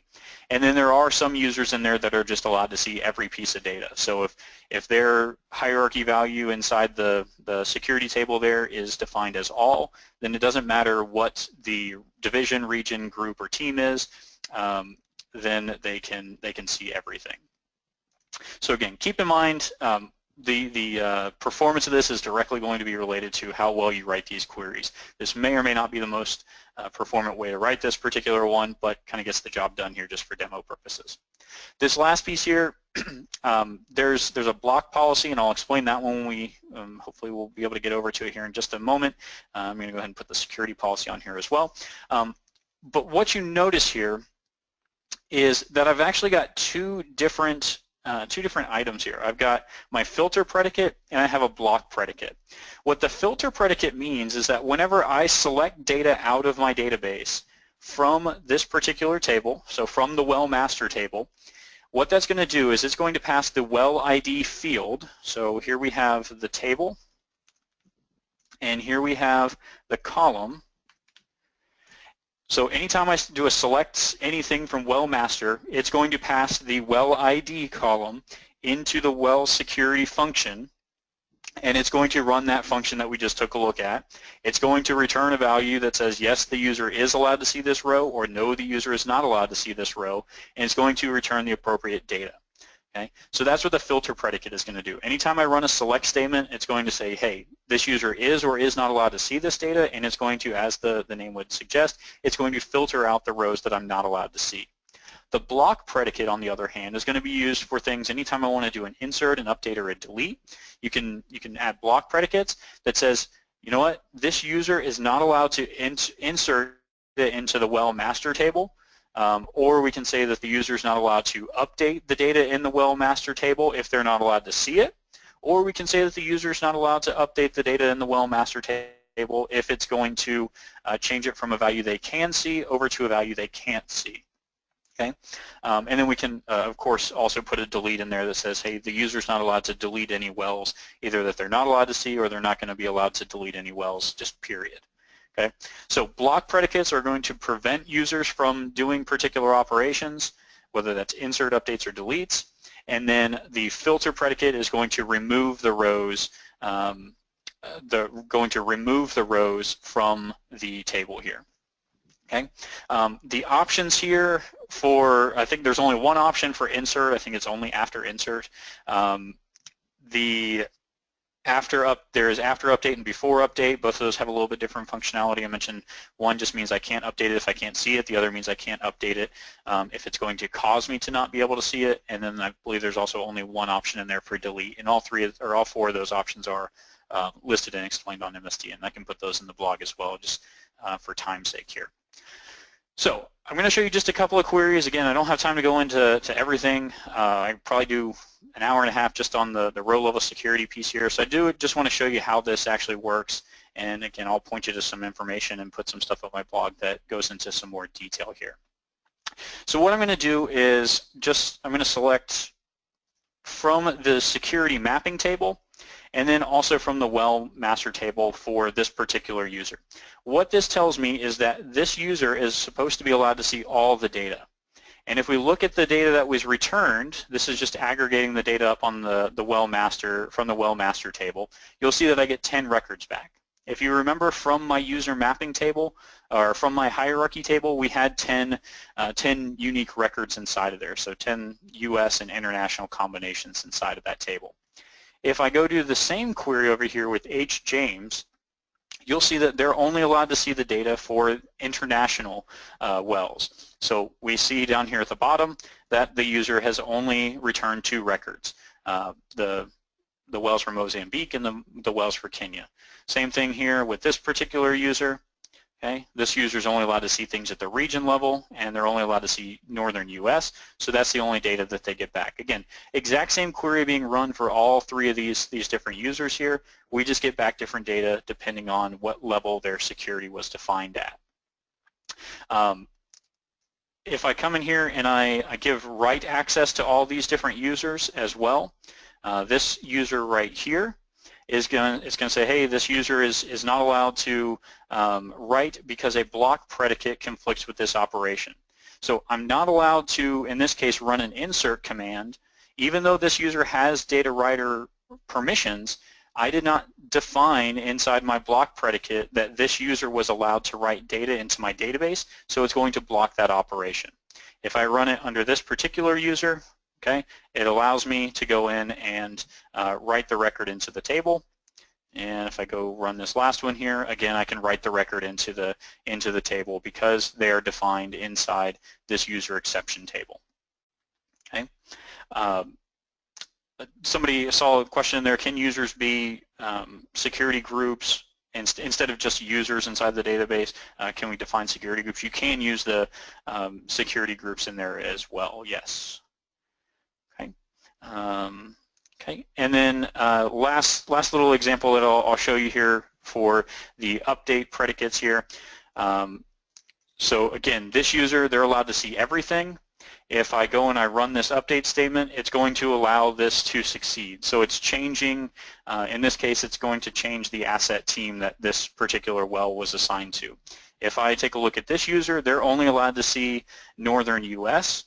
And then there are some users in there that are just allowed to see every piece of data. So if their hierarchy value inside the security table there is defined as all, then it doesn't matter what the division, region, group, or team is, then they can see everything. So again, keep in mind the performance of this is directly going to be related to how well you write these queries. This may or may not be the most performant way to write this particular one, but kind of gets the job done here just for demo purposes. This last piece here, there's a block policy, and I'll explain that one when we hopefully we'll be able to get over to it here in just a moment. I'm going to go ahead and put the security policy on here as well. But what you notice here is that I've actually got two different items here. I've got my filter predicate and I have a block predicate. What the filter predicate means is that whenever I select data out of my database from this particular table, so from the well master table, what that's going to do is it's going to pass the well ID field. So here we have the table, and here we have the column So anytime I do a select anything from well master, it's going to pass the well ID column into the well security function, and it's going to run that function that we just took a look at. It's going to return a value that says yes, the user is allowed to see this row, or no, the user is not allowed to see this row, and it's going to return the appropriate data. Okay, so that's what the filter predicate is going to do. Anytime I run a select statement, it's going to say, hey, this user is or is not allowed to see this data, and it's going to, as the name would suggest, it's going to filter out the rows that I'm not allowed to see. The block predicate, on the other hand, is going to be used for things anytime I want to do an insert, an update, or a delete. You can add block predicates that says, you know what, this user is not allowed to insert it into the well master table. Or we can say that the user is not allowed to update the data in the well master table if they're not allowed to see it. Or we can say that the user is not allowed to update the data in the well master table if it's going to change it from a value they can see over to a value they can't see. Okay, and then we can, of course, also put a delete in there that says, hey, the user is not allowed to delete any wells, either that they're not allowed to see or they're not going to be allowed to delete any wells, just period. Okay, so block predicates are going to prevent users from doing particular operations, whether that's insert, updates, or deletes, and then the filter predicate is going to remove the rows, from the table here. Okay, the options here for, I think there's only one option for insert. I think it's only after insert. There is after update and before update. Both of those have a little bit different functionality. I mentioned one just means I can't update it if I can't see it. The other means I can't update it if it's going to cause me to not be able to see it. And then I believe there's also only one option in there for delete. And all four of those options are listed and explained on MSD, and I can put those in the blog as well, just for time's sake here. So I'm going to show you just a couple of queries. Again, I don't have time to go into everything. I probably do an hour and a half just on the RowLevel security piece here. So I do just want to show you how this actually works. And again, I'll point you to some information and put some stuff on my blog that goes into some more detail here. So what I'm going to do is I'm going to select from the security mapping table, and then also from the well master table for this particular user. What this tells me is that this user is supposed to be allowed to see all the data. And if we look at the data that was returned, this is just aggregating the data up on the well master, from the well master table, you'll see that I get 10 records back. If you remember from my user mapping table, or from my hierarchy table, we had 10 unique records inside of there, so 10 US and international combinations inside of that table. If I go do the same query over here with H. James, you'll see that they're only allowed to see the data for international wells. So we see down here at the bottom that the user has only returned 2 records, the wells for Mozambique and the wells for Kenya. Same thing here with this particular user. Okay, this user is only allowed to see things at the region level, and they're only allowed to see northern US, so that's the only data that they get back. Again, exact same query being run for all 3 of these different users here. We just get back different data depending on what level their security was defined at. If I come in here and I give write access to all these different users as well, this user right here is going to say, hey, this user is not allowed to write because a block predicate conflicts with this operation. So I'm not allowed to, in this case, run an insert command. Even though this user has data writer permissions, I did not define inside my block predicate that this user was allowed to write data into my database, so it's going to block that operation. If I run it under this particular user, okay, it allows me to go in and write the record into the table. And if I go run this last one here, again, I can write the record into the table because they are defined inside this user exception table. Okay. Somebody saw a question in there, can users be security groups instead of just users inside the database? Can we define security groups? You can use the security groups in there as well, yes. Okay. Okay, and then last little example that I'll show you here for the update predicates here. So again, this user, they're allowed to see everything. If I go and I run this update statement, it's going to allow this to succeed. So it's changing, in this case, it's going to change the asset team that this particular well was assigned to. If I take a look at this user, they're only allowed to see northern US.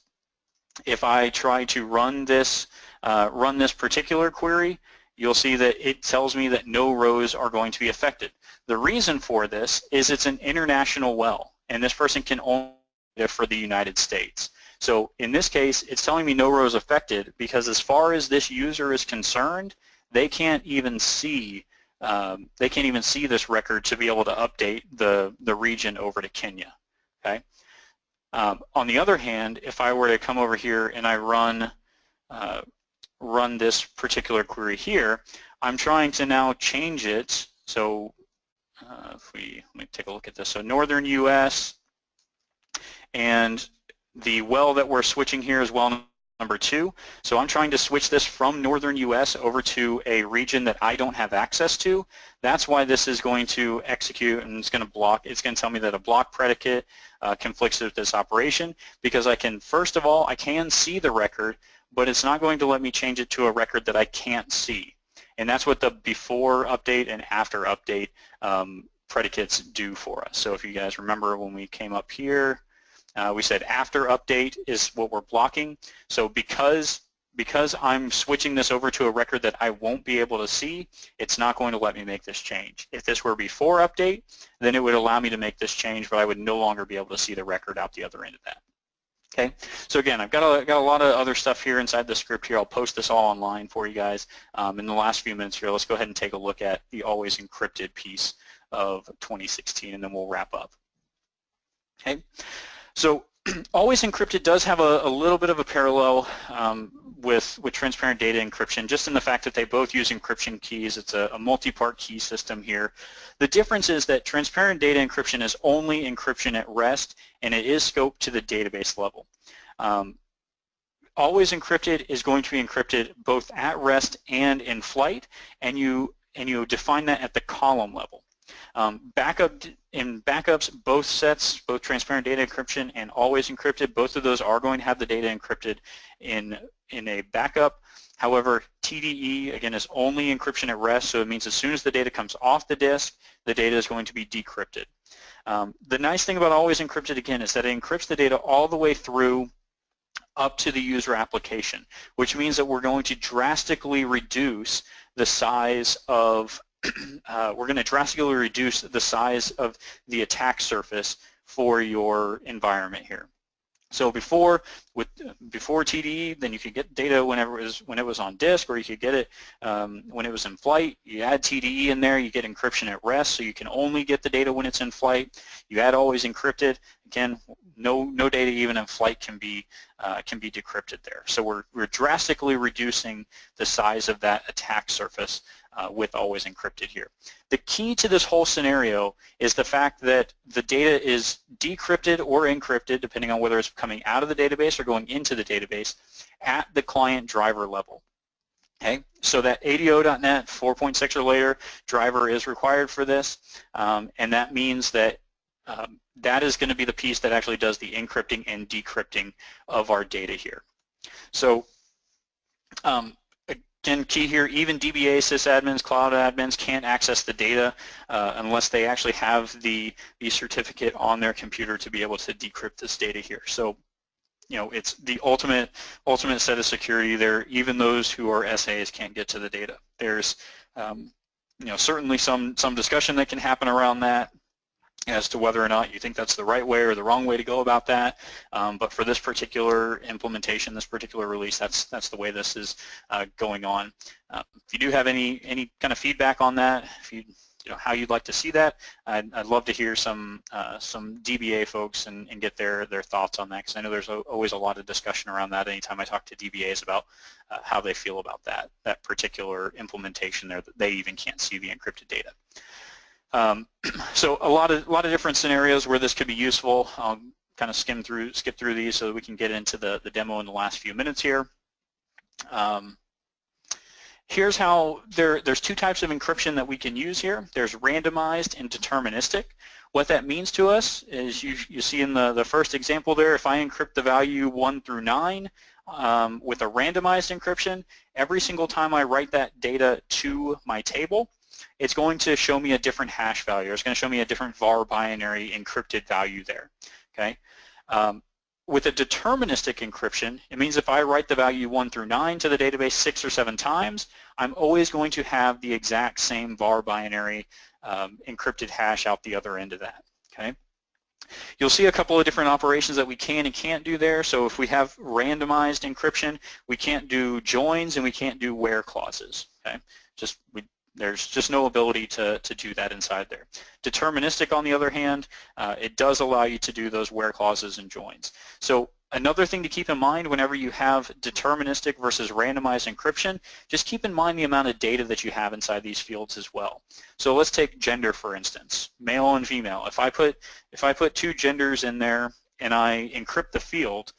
If I try to run this particular query, you'll see that it tells me that no rows are going to be affected. The reason for this is it's an international well, and this person can only do for the United States. So in this case, it's telling me no rows affected because as far as this user is concerned, they can't even see this record to be able to update the region over to Kenya. Okay. On the other hand, if I were to come over here and I run this particular query here, I'm trying to now change it. So let me take a look at this. So northern US, and the well that we're switching here is well number 2. So I'm trying to switch this from northern US over to a region that I don't have access to. That's why this is going to execute, and it's going to tell me that a block predicate conflicts with this operation, because I can, first of all, I can see the record, but it's not going to let me change it to a record that I can't see. And that's what the before update and after update predicates do for us. So if you guys remember when we came up here, we said after update is what we're blocking. So because I'm switching this over to a record that I won't be able to see, it's not going to let me make this change. If this were before update, then it would allow me to make this change, but I would no longer be able to see the record out the other end of that. Okay, so again, I've got a lot of other stuff here inside the script here. I'll post this all online for you guys. In the last few minutes here, let's go ahead and take a look at the always encrypted piece of 2016, and then we'll wrap up. Okay, so always encrypted does have a little bit of a parallel with transparent data encryption, just in the fact that they both use encryption keys. It's a multi-part key system here. The difference is that transparent data encryption is only encryption at rest, and it is scoped to the database level. Always encrypted is going to be encrypted both at rest and in flight, and you define that at the column level. In backups, both sets, both transparent data encryption and always encrypted, both of those are going to have the data encrypted in a backup. However, TDE, again, is only encryption at rest, so it means as soon as the data comes off the disk, the data is going to be decrypted. The nice thing about always encrypted, again, is that it encrypts the data all the way through up to the user application, which means that we're going to drastically reduce the size of the attack surface for your environment here. So before TDE, then you could get data when it was on disk, or you could get it when it was in flight. You add TDE in there, you get encryption at rest, so you can only get the data when it's in flight. You add always encrypted, again, no data even in flight can be decrypted there. So we're drastically reducing the size of that attack surface with always encrypted here. The key to this whole scenario is the fact that the data is decrypted or encrypted, depending on whether it's coming out of the database or going into the database, at the client driver level. Okay, so that ADO.NET 4.6 or later driver is required for this, and that means that that is going to be the piece that actually does the encrypting and decrypting of our data here. So again, key here, even DBA sysadmins, cloud admins can't access the data unless they actually have the certificate on their computer to be able to decrypt this data here. So, you know, it's the ultimate set of security there. Even those who are SAs can't get to the data. There's, you know, certainly some discussion that can happen around that as to whether or not you think that's the right way or the wrong way to go about that. But for this particular implementation, this particular release, that's the way this is going on. If you do have any kind of feedback on that, if you know how you'd like to see that, I'd love to hear some DBA folks and get their thoughts on that, because I know there's always a lot of discussion around that anytime I talk to DBAs about how they feel about that particular implementation there, that they even can't see the encrypted data. So a lot of different scenarios where this could be useful. I'll kind of skip through these so that we can get into the demo in the last few minutes here. Here's how there's two types of encryption that we can use here. There's randomized and deterministic. What that means to us is you see in the first example there, if I encrypt the value 1 through 9 with a randomized encryption, every single time I write that data to my table, it's going to show me a different hash value. It's going to show me a different var binary encrypted value there. Okay. With a deterministic encryption, it means if I write the value 1 through 9 to the database 6 or 7 times, I'm always going to have the exact same var binary encrypted hash out the other end of that. Okay. You'll see a couple of different operations that we can and can't do there. So if we have randomized encryption, we can't do joins and we can't do where clauses. Okay. There's just no ability to do that inside there. Deterministic, on the other hand, it does allow you to do those where clauses and joins. So another thing to keep in mind whenever you have deterministic versus randomized encryption, just keep in mind the amount of data that you have inside these fields as well. So let's take gender, for instance, male and female. If I put 2 genders in there and I encrypt the field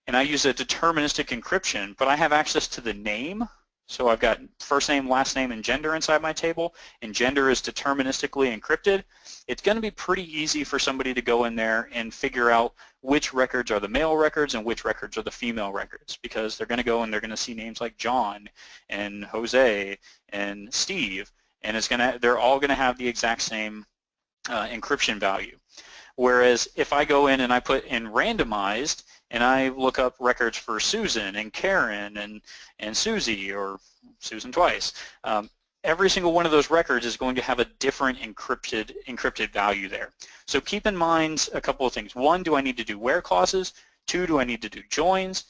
and I use a deterministic encryption, but I have access to the name. So I've got first name, last name, and gender inside my table, and gender is deterministically encrypted. It's going to be pretty easy for somebody to go in there and figure out which records are the male records and which records are the female records, because they're going to go and they're going to see names like John and Jose and Steve, and they're all going to have the exact same encryption value. Whereas if I go in and I put in randomized, and I look up records for Susan and Karen and Susie, or Susan twice, every single one of those records is going to have a different encrypted value there. So keep in mind a couple of things. 1, do I need to do where clauses? 2, do I need to do joins?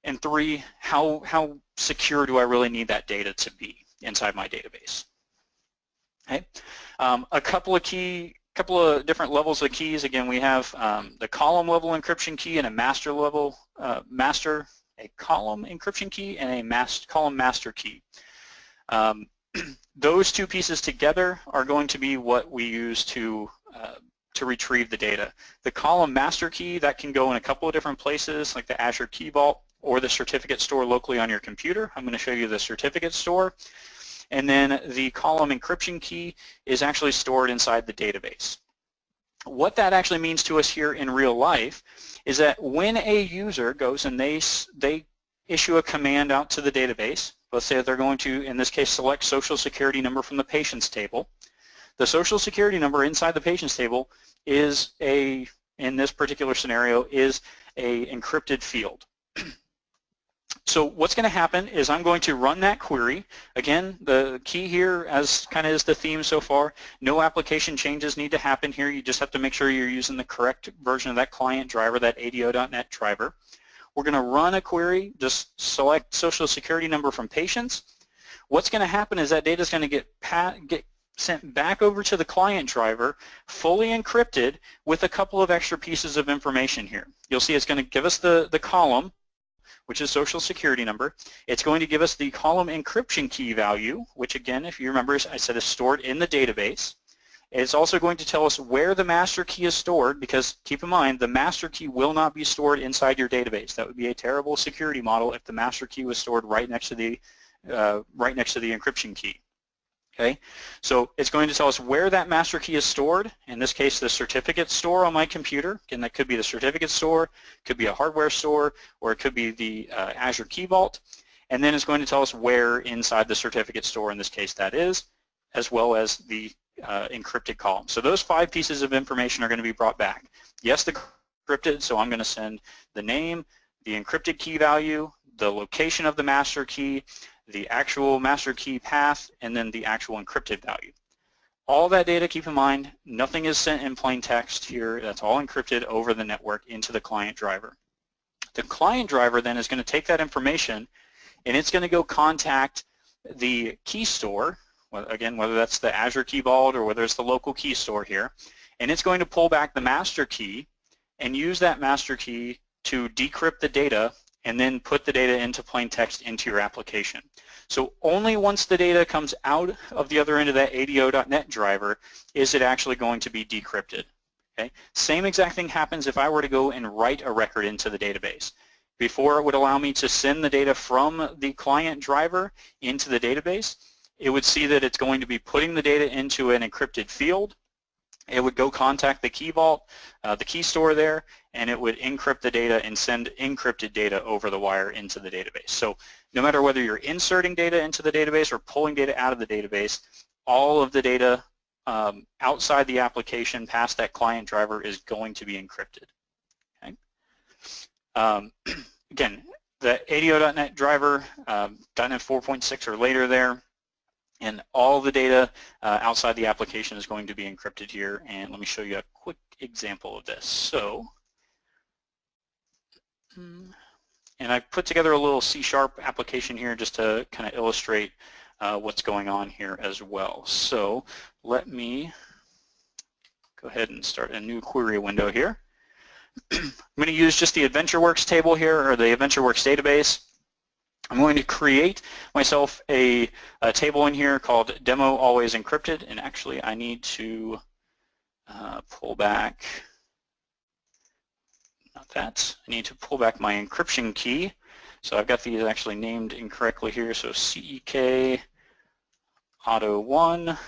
And 3, how secure do I really need that data to be inside my database? Okay. A couple of different levels of keys. Again, we have the column level encryption key and a master level column encryption key and a column master key. Those 2 pieces together are going to be what we use to retrieve the data. The column master key, that can go in a couple of different places, like the Azure Key Vault or the certificate store locally on your computer. I'm going to show you the certificate store. And then the column encryption key is actually stored inside the database. What that actually means to us here in real life is that when a user goes and they issue a command out to the database, let's say they're going to, in this case, select social security number from the patients table. The social security number inside the patients table is in this particular scenario, is a encrypted field. So what's going to happen is I'm going to run that query. Again, the key here, as kind of is the theme so far, no application changes need to happen here. You just have to make sure you're using the correct version of that client driver, that ADO.NET driver. We're going to run a query, just select social security number from patients. What's going to happen is that data is going to get sent back over to the client driver, fully encrypted with a couple of extra pieces of information here. You'll see it's going to give us the column, which is social security number. It's going to give us the column encryption key value, which again, if you remember, I said is stored in the database. It's also going to tell us where the master key is stored, because keep in mind, the master key will not be stored inside your database. That would be a terrible security model if the master key was stored right next to the encryption key. Okay, so it's going to tell us where that master key is stored, in this case the certificate store on my computer. Again, that could be the certificate store, could be a hardware store, or it could be the Azure Key Vault, and then it's going to tell us where inside the certificate store, in this case that is, as well as the encrypted column. So those 5 pieces of information are going to be brought back. Yes, the encrypted, so I'm going to send the name, the encrypted key value, the location of the master key, the actual master key path, and then the actual encrypted value. All that data, keep in mind, nothing is sent in plain text here. That's all encrypted over the network into the client driver. The client driver then is going to take that information and it's going to go contact the key store, again, whether that's the Azure Key Vault or whether it's the local key store here, and it's going to pull back the master key and use that master key to decrypt the data and then put the data into plain text into your application. So only once the data comes out of the other end of that ADO.NET driver is it actually going to be decrypted. Okay? Same exact thing happens if I were to go and write a record into the database. Before it would allow me to send the data from the client driver into the database, it would see that it's going to be putting the data into an encrypted field. It would go contact the key vault, the key store there, and it would encrypt the data and send encrypted data over the wire into the database. So no matter whether you're inserting data into the database or pulling data out of the database, all of the data outside the application past that client driver is going to be encrypted. Okay? Again, the ADO.NET driver, .NET 4.6 or later there, and all the data outside the application is going to be encrypted here. And let me show you a quick example of this. So, and I put together a little C# application here just to kind of illustrate what's going on here as well. So let me go ahead and start a new query window here. I'm going to use just the AdventureWorks table here, or the AdventureWorks database. I'm going to create myself a table in here called demo always encrypted, and actually I need to pull back, not that, I need to pull back my encryption key. So I've got these actually named incorrectly here, so CEK auto1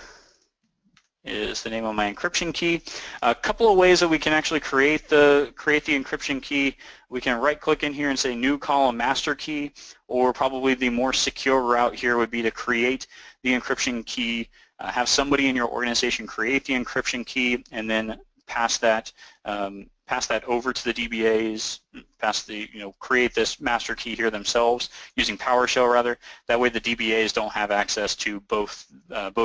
is the name of my encryption key. A couple of ways that we can actually create the encryption key. We can right-click in here and say new column master key, or probably the more secure route here would be to create the encryption key, have somebody in your organization create the encryption key, and then pass that over to the DBAs, create this master key here themselves using PowerShell rather. That way the DBAs don't have access to both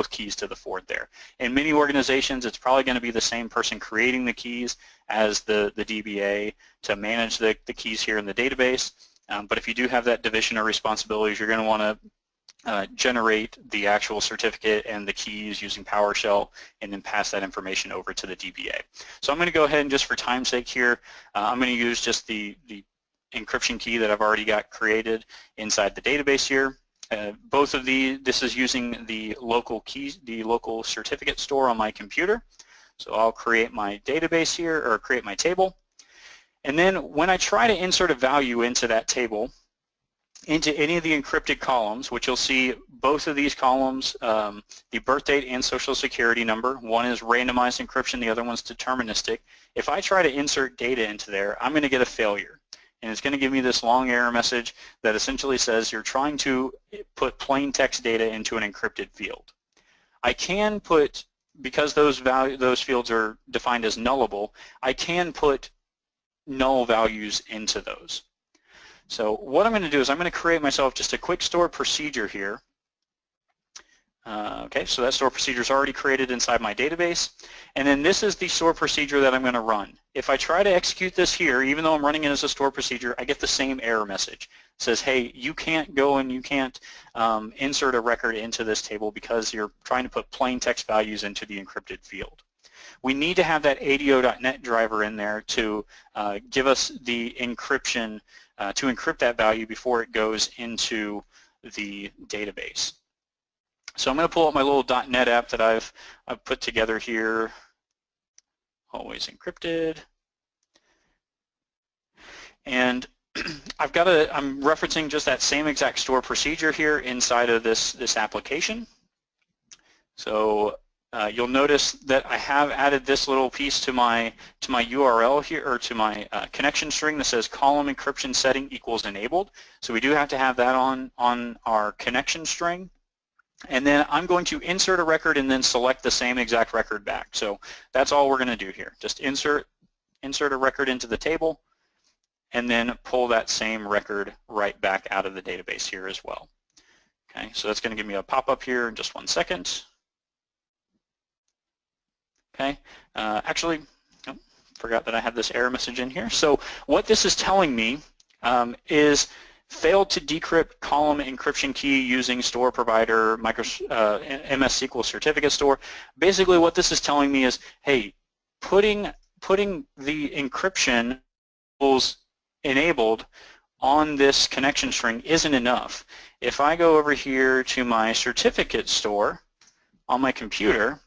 keys to the forward there. In many organizations, it's probably going to be the same person creating the keys as the DBA to manage the keys here in the database. But if you do have that division of responsibilities, you're going to want to generate the actual certificate and the keys using PowerShell and then pass that information over to the DBA. So I'm going to go ahead and just for time's sake here, I'm going to use just the encryption key that I've already got created inside the database here. Both of this is using the local keys, the local certificate store on my computer. So I'll create my database here, or create my table. And then when I try to insert a value into that table, into any of the encrypted columns, which you'll see both of these columns, the birth date and social security number. One is randomized encryption, the other one's deterministic. If I try to insert data into there, I'm going to get a failure. And it's going to give me this long error message that essentially says you're trying to put plain text data into an encrypted field. I can put, because those fields are defined as nullable, I can put null values into those. So what I'm going to do is I'm going to create myself just a quick store procedure here. Okay, so that store procedure is already created inside my database. And then this is the store procedure that I'm going to run. If I try to execute this here, even though I'm running it as a store procedure, I get the same error message. It says, hey, you can't go and you can't insert a record into this table because you're trying to put plain text values into the encrypted field. We need to have that ADO.NET driver in there to give us the encryption, to encrypt that value before it goes into the database. So I'm going to pull up my little .NET app that I've put together here, always encrypted. And I'm referencing just that same exact store procedure here inside of this application. So you'll notice that I have added this little piece to my URL here, or to my connection string that says column encryption setting equals enabled. So we do have to have that on our connection string. And then I'm going to insert a record and then select the same exact record back. So that's all we're going to do here. Just insert a record into the table and then pull that same record right back out of the database here as well. Okay, so that's going to give me a pop-up here in just 1 second. Okay, actually, oh, forgot that I had this error message in here. So what this is telling me is failed to decrypt column encryption key using store provider MS SQL certificate store. Basically what this is telling me is, hey, putting the encryption enabled on this connection string isn't enough. If I go over here to my certificate store on my computer,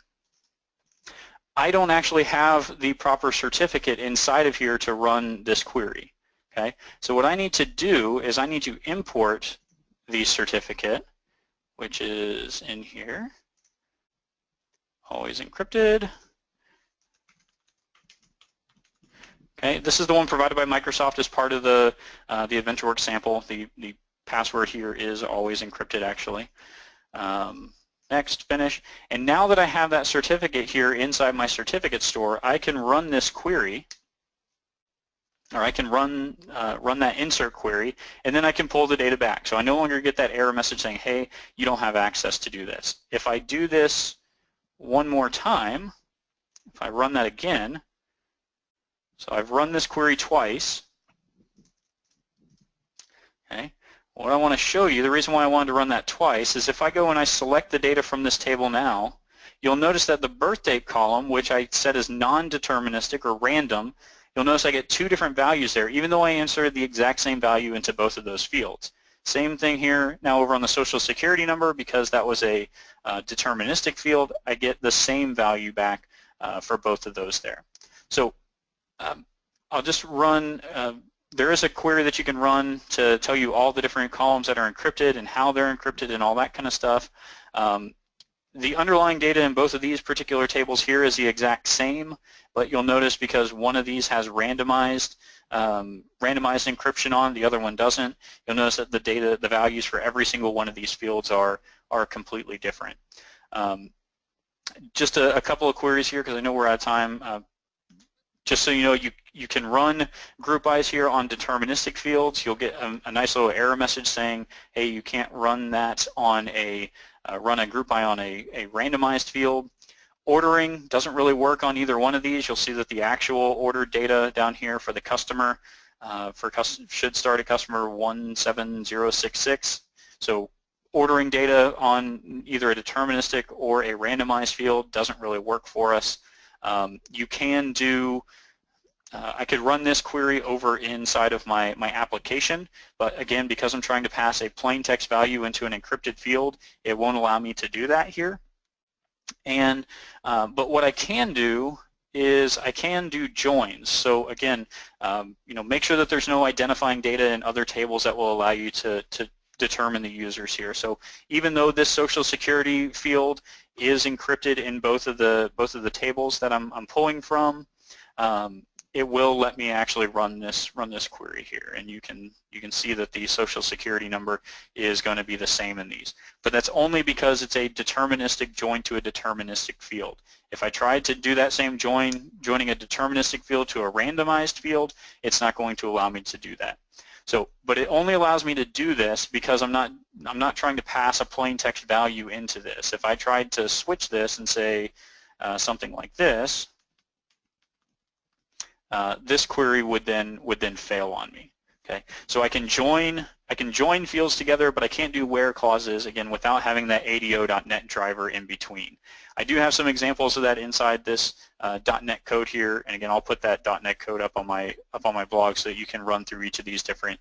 I don't actually have the proper certificate inside of here to run this query. Okay, so what I need to do is I need to import the certificate, which is in here, always encrypted. Okay, this is the one provided by Microsoft as part of the AdventureWorks sample. The password here is always encrypted actually. next, finish. And now that I have that certificate here inside my certificate store, I can run this query, or I can run that insert query, and then I can pull the data back. So I no longer get that error message saying, hey, you don't have access to do this. If I do this one more time, if I run that again, so I've run this query twice, okay, what I want to show you, the reason why I wanted to run that twice is if I go and I select the data from this table now, you'll notice that the birth date column, which I set as non-deterministic or random, you'll notice I get two different values there, even though I inserted the exact same value into both of those fields. Same thing here now over on the Social Security number, because that was a deterministic field, I get the same value back for both of those there. So I'll just run, there is a query that you can run to tell you all the different columns that are encrypted and how they're encrypted and all that kind of stuff. The underlying data in both of these particular tables here is the exact same, but you'll notice because one of these has randomized encryption on, the other one doesn't, you'll notice that the data, the values for every single one of these fields are completely different. Just a couple of queries here because I know we're out of time. Just so you know, you can run group bys here on deterministic fields. You'll get a nice little error message saying, hey, you can't run that on run a group by on a randomized field. Ordering doesn't really work on either one of these. You'll see that the actual ordered data down here for the customer should start at customer 17066. So ordering data on either a deterministic or a randomized field doesn't really work for us. You can do, I could run this query over inside of my application, but again, because I'm trying to pass a plain text value into an encrypted field, it won't allow me to do that here. And but what I can do is I can do joins. So again, make sure that there's no identifying data in other tables that will allow you to determine the users here. So even though this Social Security field is encrypted in both of the tables that I'm pulling from, it will let me actually run this query here, and you can see that the Social Security number is going to be the same in these. But that's only because it's a deterministic join to a deterministic field. If I tried to do that same joining a deterministic field to a randomized field, it's not going to allow me to do that. So, but it only allows me to do this because I'm not trying to pass a plain text value into this. If I tried to switch this and say something like this, this query would then fail on me. Okay, so I can join fields together, but I can't do where clauses again without having that ADO.NET driver in between. I do have some examples of that inside this .NET code here, and again, I'll put that .NET code up on my blog so that you can run through each of these different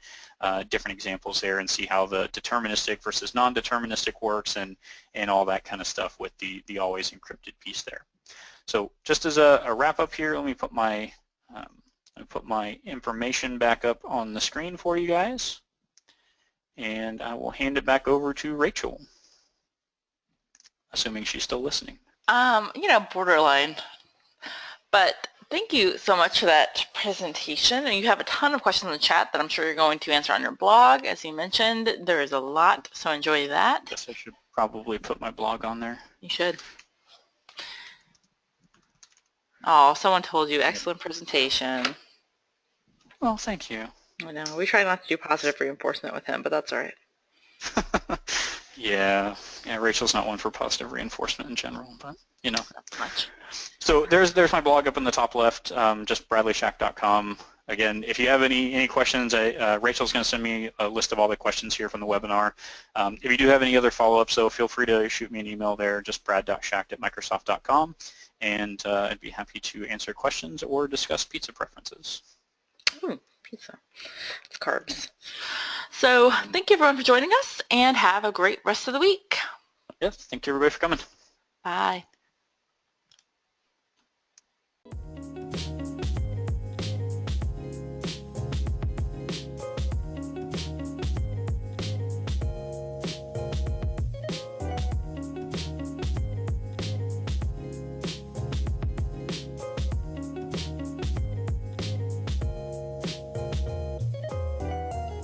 examples there and see how the deterministic versus non-deterministic works and all that kind of stuff with the always encrypted piece there. So just as a wrap up here, let me put my information back up on the screen for you guys, and I will hand it back over to Rachel, assuming she's still listening. Borderline. But thank you so much for that presentation. And you have a ton of questions in the chat that I'm sure you're going to answer on your blog. As you mentioned, there is a lot, so enjoy that. I guess I should probably put my blog on there. You should. Oh, someone told you, excellent presentation. Well, thank you. I know. We try not to do positive reinforcement with him, but that's all right. Yeah, Rachel's not one for positive reinforcement in general, but Not much. So there's my blog up in the top left, just bradleyshack.com. Again, if you have any questions, Rachel's going to send me a list of all the questions here from the webinar. If you do have any other follow-ups, though, feel free to shoot me an email there, just brad.shack@microsoft.com, and I'd be happy to answer questions or discuss pizza preferences. Ooh, pizza. It's carbs. So thank you everyone for joining us, and have a great rest of the week. Yes, thank you everybody for coming. Bye.